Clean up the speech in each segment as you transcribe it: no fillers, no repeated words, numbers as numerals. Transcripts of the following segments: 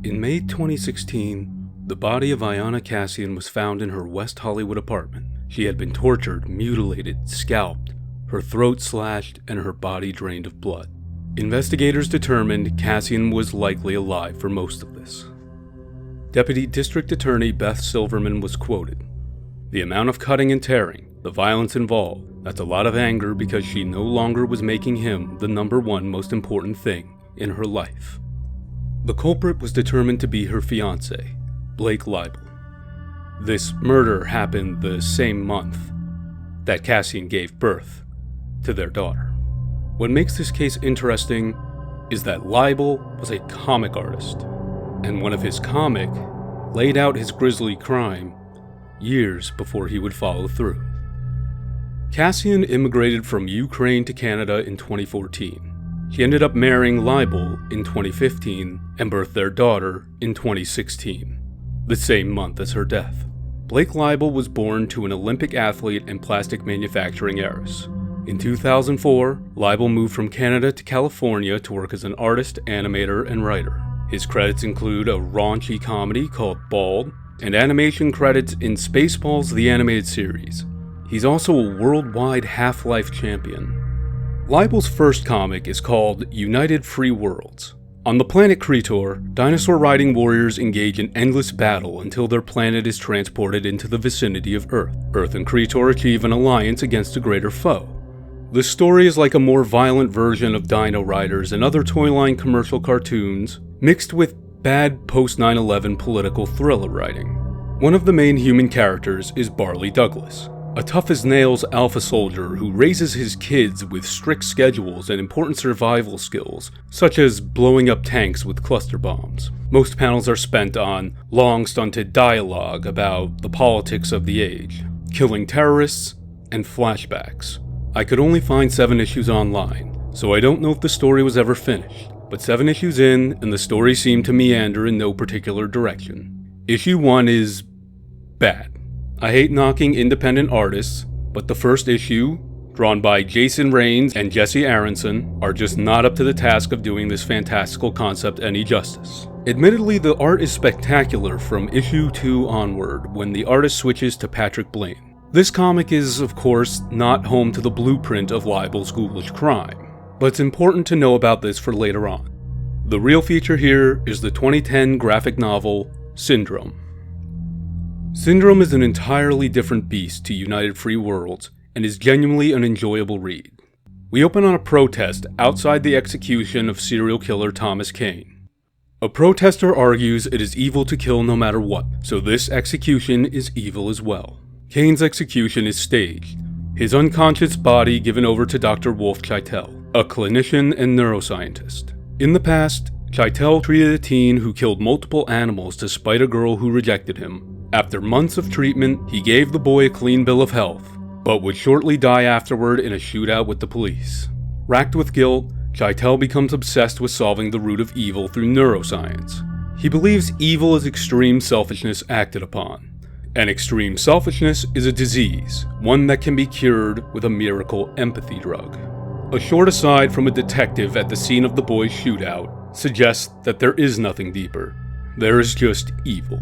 In May 2016, the body of Ayanna Cassian was found in her West Hollywood apartment. She had been tortured, mutilated, scalped, her throat slashed, and her body drained of blood. Investigators determined Cassian was likely alive for most of this. Deputy District Attorney Beth Silverman was quoted, "The amount of cutting and tearing, the violence involved, that's a lot of anger because she no longer was making him the number one most important thing in her life." The culprit was determined to be her fiancé, Blake Leibel. This murder happened the same month that Cassian gave birth to their daughter. What makes this case interesting is that Leibel was a comic artist, and one of his comic laid out his grisly crime years before he would follow through. Cassian immigrated from Ukraine to Canada in 2014. She ended up marrying Leibel in 2015 and birthed their daughter in 2016, the same month as her death. Blake Leibel was born to an Olympic athlete and plastic manufacturing heiress. In 2004, Leibel moved from Canada to California to work as an artist, animator, and writer. His credits include a raunchy comedy called Bald, and animation credits in Spaceballs the Animated Series. He's also a worldwide Half-Life champion. Leibel's first comic is called United Free Worlds. On the planet Kretor, dinosaur-riding warriors engage in endless battle until their planet is transported into the vicinity of Earth. Earth and Kretor achieve an alliance against a greater foe. The story is like a more violent version of Dino Riders and other Toy Line commercial cartoons, mixed with bad post-9/11 political thriller writing. One of the main human characters is Barley Douglas, a tough-as-nails alpha soldier who raises his kids with strict schedules and important survival skills, such as blowing up tanks with cluster bombs. Most panels are spent on long, stunted dialogue about the politics of the age, killing terrorists, and flashbacks. I could only find 7 issues online, so I don't know if the story was ever finished, but 7 issues in, and the story seemed to meander in no particular direction. Issue 1 is bad. I hate knocking independent artists, but the first issue, drawn by Jason Raines and Jesse Aronson, are just not up to the task of doing this fantastical concept any justice. Admittedly, the art is spectacular from issue 2 onward, when the artist switches to Patrick Blaine. This comic is, of course, not home to the blueprint of Leibel's ghoulish crime, but it's important to know about this for later on. The real feature here is the 2010 graphic novel, Syndrome. Syndrome is an entirely different beast to United Free Worlds and is genuinely an enjoyable read. We open on a protest outside the execution of serial killer Thomas Kane. A protester argues it is evil to kill no matter what, so this execution is evil as well. Kane's execution is staged, his unconscious body given over to Dr. Wolf Chaitel, a clinician and neuroscientist. In the past, Chaitel treated a teen who killed multiple animals to spite a girl who rejected him. After months of treatment, he gave the boy a clean bill of health, but would shortly die afterward in a shootout with the police. Racked with guilt, Chaitel becomes obsessed with solving the root of evil through neuroscience. He believes evil is extreme selfishness acted upon, and extreme selfishness is a disease, one that can be cured with a miracle empathy drug. A short aside from a detective at the scene of the boy's shootout suggests that there is nothing deeper. There is just evil.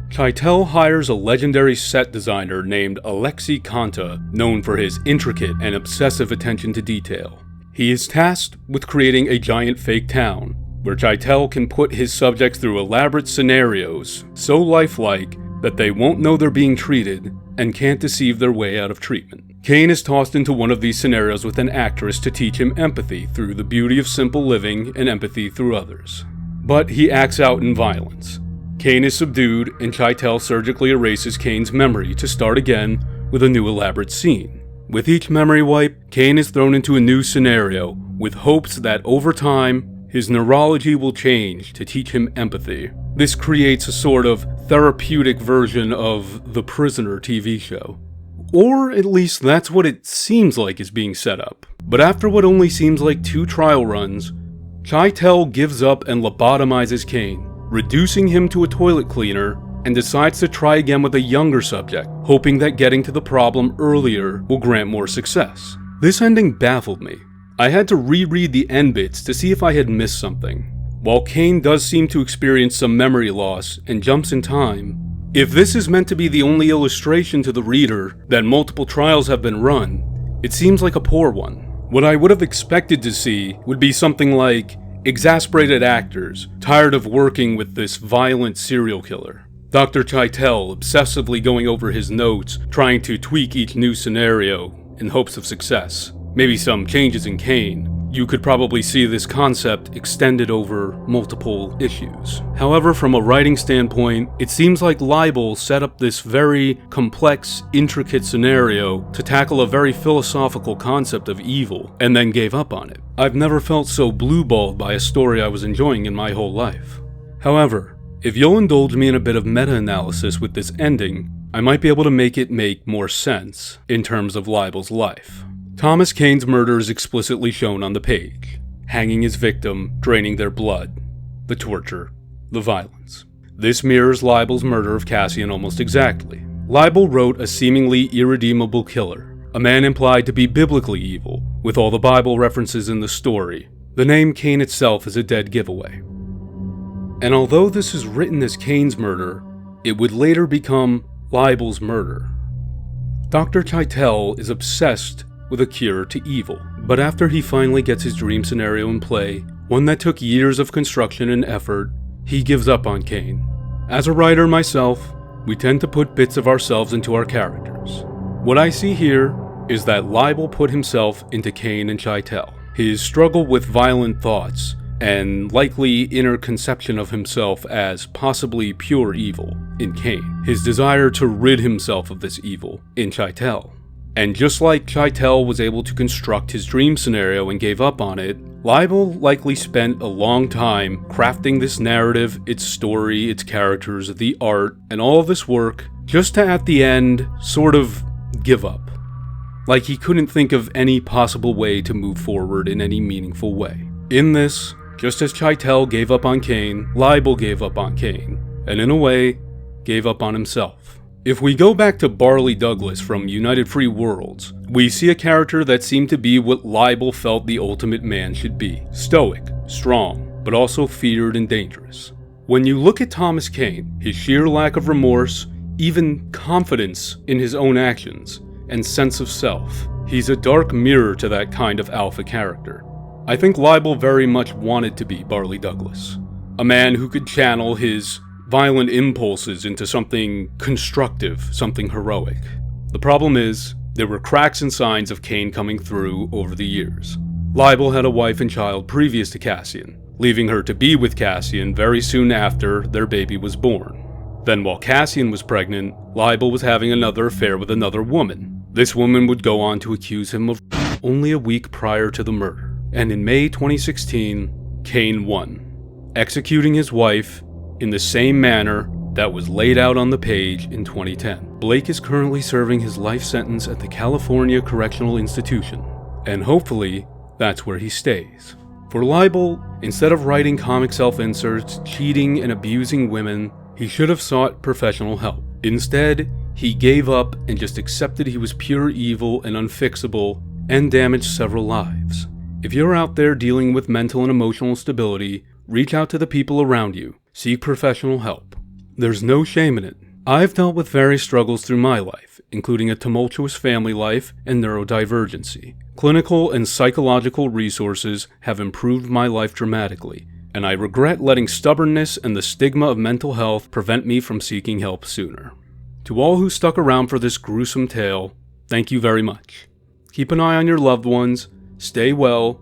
Chaitel hires a legendary set designer named Alexei Kanta, known for his intricate and obsessive attention to detail. He is tasked with creating a giant fake town, where Chaitel can put his subjects through elaborate scenarios so lifelike that they won't know they're being treated and can't deceive their way out of treatment. Kane is tossed into one of these scenarios with an actress to teach him empathy through the beauty of simple living and empathy through others. But he acts out in violence. Kane is subdued, and Chaitel surgically erases Kane's memory to start again with a new elaborate scene. With each memory wipe, Kane is thrown into a new scenario, with hopes that over time, his neurology will change to teach him empathy. This creates a sort of therapeutic version of The Prisoner TV show. Or at least that's what it seems like is being set up. But after what only seems like 2 trial runs, Chaitel gives up and lobotomizes Kane, reducing him to a toilet cleaner, and decides to try again with a younger subject, hoping that getting to the problem earlier will grant more success. This ending baffled me. I had to reread the end bits to see if I had missed something. While Kane does seem to experience some memory loss and jumps in time, if this is meant to be the only illustration to the reader that multiple trials have been run, it seems like a poor one. What I would have expected to see would be something like exasperated actors tired of working with this violent serial killer, Dr. Chaitel obsessively going over his notes, trying to tweak each new scenario in hopes of success. Maybe some changes in Kane. You could probably see this concept extended over multiple issues. However, from a writing standpoint, it seems like Leibel set up this very complex, intricate scenario to tackle a very philosophical concept of evil, and then gave up on it. I've never felt so blue-balled by a story I was enjoying in my whole life. However, if you'll indulge me in a bit of meta-analysis with this ending, I might be able to make it make more sense in terms of Leibel's life. Thomas Kane's murder is explicitly shown on the page. Hanging his victim, draining their blood, the torture, the violence. This mirrors Leibel's murder of Cassian almost exactly. Leibel wrote a seemingly irredeemable killer, a man implied to be biblically evil, with all the Bible references in the story. The name Kane itself is a dead giveaway. And although this is written as Kane's murder, it would later become Leibel's murder. Dr. Chaitel is obsessed with a cure to evil, but after he finally gets his dream scenario in play, one that took years of construction and effort, he gives up on Kane. As a writer myself, we tend to put bits of ourselves into our characters. What I see here is that Leibel put himself into Kane and Chaitel. His struggle with violent thoughts, and likely inner conception of himself as possibly pure evil in Kane. His desire to rid himself of this evil in Chaitel. And just like Chaitel was able to construct his dream scenario and gave up on it, Leibel likely spent a long time crafting this narrative, its story, its characters, the art, and all of this work, just to at the end sort of give up. Like he couldn't think of any possible way to move forward in any meaningful way. In this, just as Chaitel gave up on Kane, Leibel gave up on Kane, and in a way, gave up on himself. If we go back to Barley Douglas from United Free Worlds, we see a character that seemed to be what Leibel felt the ultimate man should be. Stoic, strong, but also feared and dangerous. When you look at Thomas Kane, his sheer lack of remorse, even confidence in his own actions, and sense of self, he's a dark mirror to that kind of alpha character. I think Leibel very much wanted to be Barley Douglas, a man who could channel his violent impulses into something constructive, something heroic. The problem is, there were cracks and signs of Kane coming through over the years. Leibel had a wife and child previous to Cassian, leaving her to be with Cassian very soon after their baby was born. Then while Cassian was pregnant, Leibel was having another affair with another woman. This woman would go on to accuse him of only a week prior to the murder. And in May 2016, Kane won, executing his wife in the same manner that was laid out on the page in 2010. Blake is currently serving his life sentence at the California Correctional Institution, and hopefully, that's where he stays. For Leibel, instead of writing comic self-inserts, cheating, and abusing women, he should have sought professional help. Instead, he gave up and just accepted he was pure evil and unfixable, and damaged several lives. If you're out there dealing with mental and emotional instability, reach out to the people around you. Seek professional help. There's no shame in it. I've dealt with various struggles through my life, including a tumultuous family life and neurodivergency. Clinical and psychological resources have improved my life dramatically, and I regret letting stubbornness and the stigma of mental health prevent me from seeking help sooner. To all who stuck around for this gruesome tale, thank you very much. Keep an eye on your loved ones, stay well,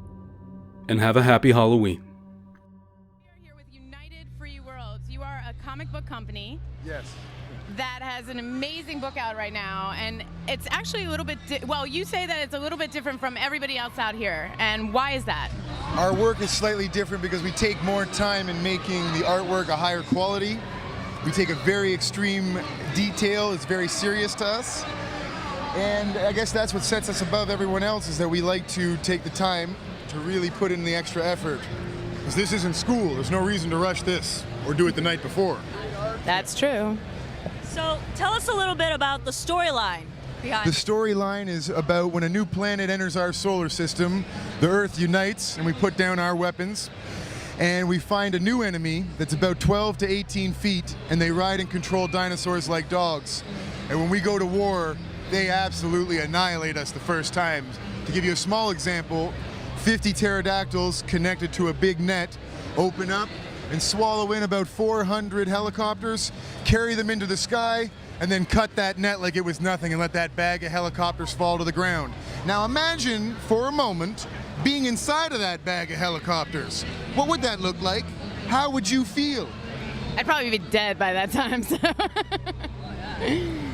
and have a happy Halloween. Comic book company. Yes. That has an amazing book out right now, and it's actually a little bit, well, you say that it's a little bit different from everybody else out here, and why is that? Our work is slightly different because we take more time in making the artwork a higher quality. We take a very extreme detail, it's very serious to us, and I guess that's what sets us above everyone else, is that we like to take the time to really put in the extra effort. Because this isn't school, there's no reason to rush this or do it the night before. That's true. So tell us a little bit about the storyline behind. The storyline is about when a new planet enters our solar system, the Earth unites and we put down our weapons. and we find a new enemy that's about 12 to 18 feet, and they ride and control dinosaurs like dogs. And when we go to war, they absolutely annihilate us the first time. To give you a small example, 50 pterodactyls connected to a big net open up and swallow in about 400 helicopters, carry them into the sky, and then cut that net like it was nothing and let that bag of helicopters fall to the ground. Now imagine for a moment being inside of that bag of helicopters. What would that look like? How would you feel? I'd probably be dead by that time. So.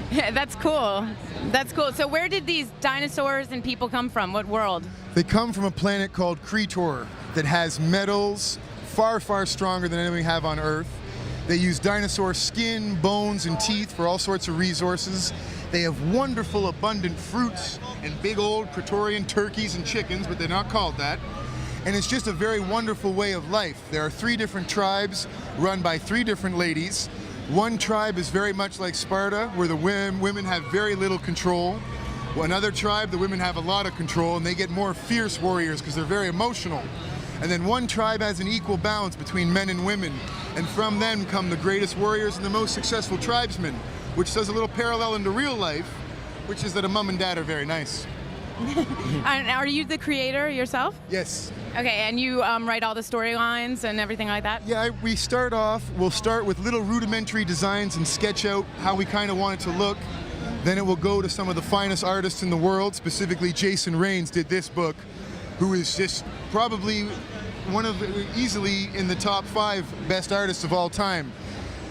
Yeah, that's cool. That's cool. So where did these dinosaurs and people come from? What world? They come from a planet called Cretor that has metals far, far stronger than anything we have on Earth. They use dinosaur skin, bones, and teeth for all sorts of resources. They have wonderful, abundant fruits and big old Praetorian turkeys and chickens, but they're not called that. And it's just a very wonderful way of life. There are 3 different tribes run by 3 different ladies. One tribe is very much like Sparta, where the women have very little control. Another tribe, the women have a lot of control, and they get more fierce warriors because they're very emotional. And then one tribe has an equal balance between men and women, and from them come the greatest warriors and the most successful tribesmen, which does a little parallel into real life, which is that a mom and dad are very nice. And are you the creator yourself? Yes. Okay, and you write all the storylines and everything like that? Yeah, we'll start with little rudimentary designs and sketch out how we kind of want it to look. Then it will go to some of the finest artists in the world, specifically Jason Raines did this book, who is just probably easily in the top 5 best artists of all time.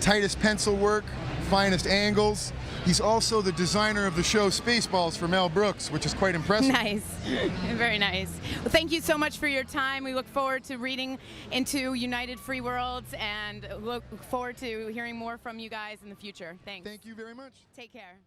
Tightest pencil work, finest angles. He's also the designer of the show Spaceballs for Mel Brooks, which is quite impressive. Nice. Very nice. Well, thank you so much for your time. We look forward to reading into United Free Worlds and look forward to hearing more from you guys in the future. Thanks. Thank you very much. Take care.